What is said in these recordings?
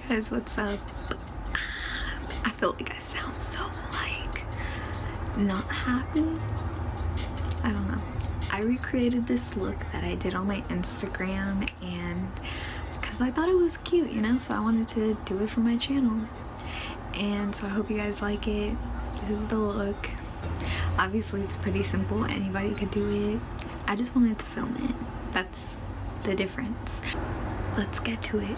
Guys, what's up? I feel like I sound so like not happy. I don't know. I recreated this look that I did on my Instagram, and because I thought it was cute, you know, so I wanted to do it for my channel. And so I hope you guys like it. This is the look. Obviously it's pretty simple, anybody could do it. I just wanted to film it. That's the difference. Let's get to it.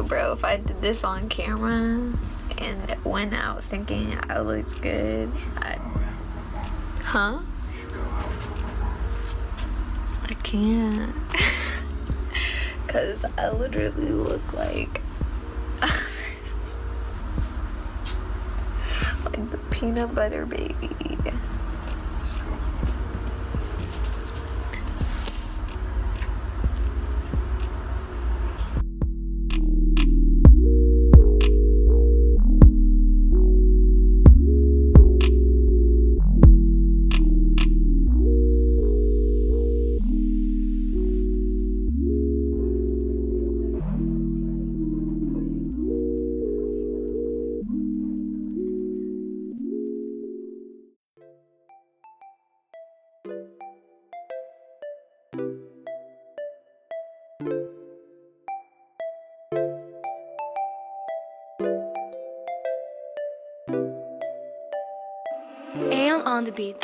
Bro, if I did this on camera and went out thinking I looked good, I can't. Cause I literally look like like the peanut butter baby. AYEON on the beat.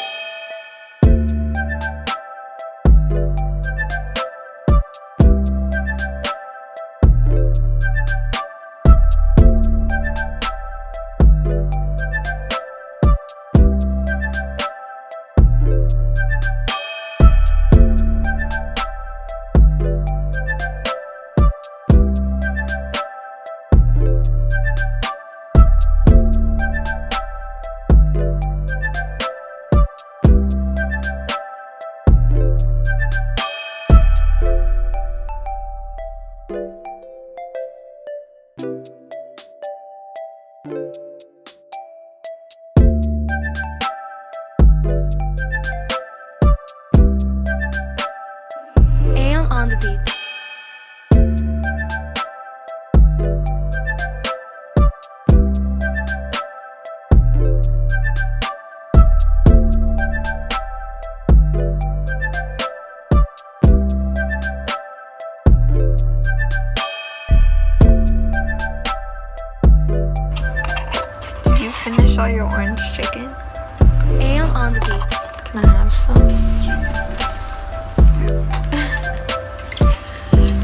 AYEON on the beat. show your orange chicken? AYEON on the beat. Can I have some?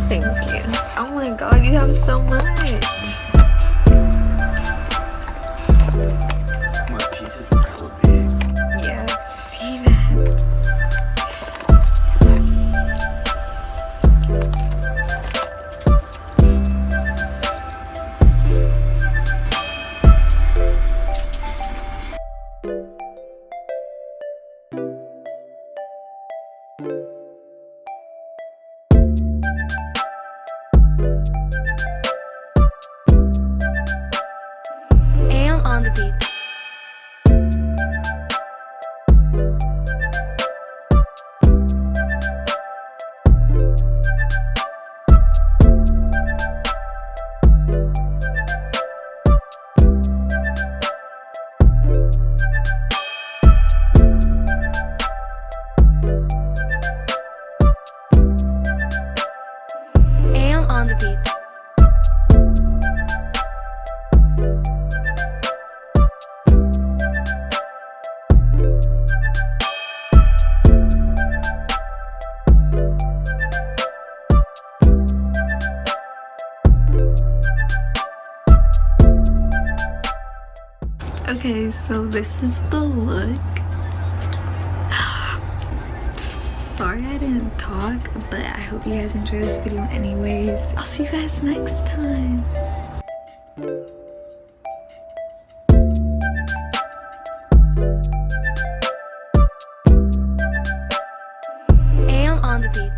Thank you. Oh my god, you have so much. My piece is hella big. Yeah, see that. AYEON on the beat. AYEON on the beat. Okay, so this is the look. Sorry I didn't talk, but I hope you guys enjoy this video anyways. I'll see you guys next time. AYEON on the beat.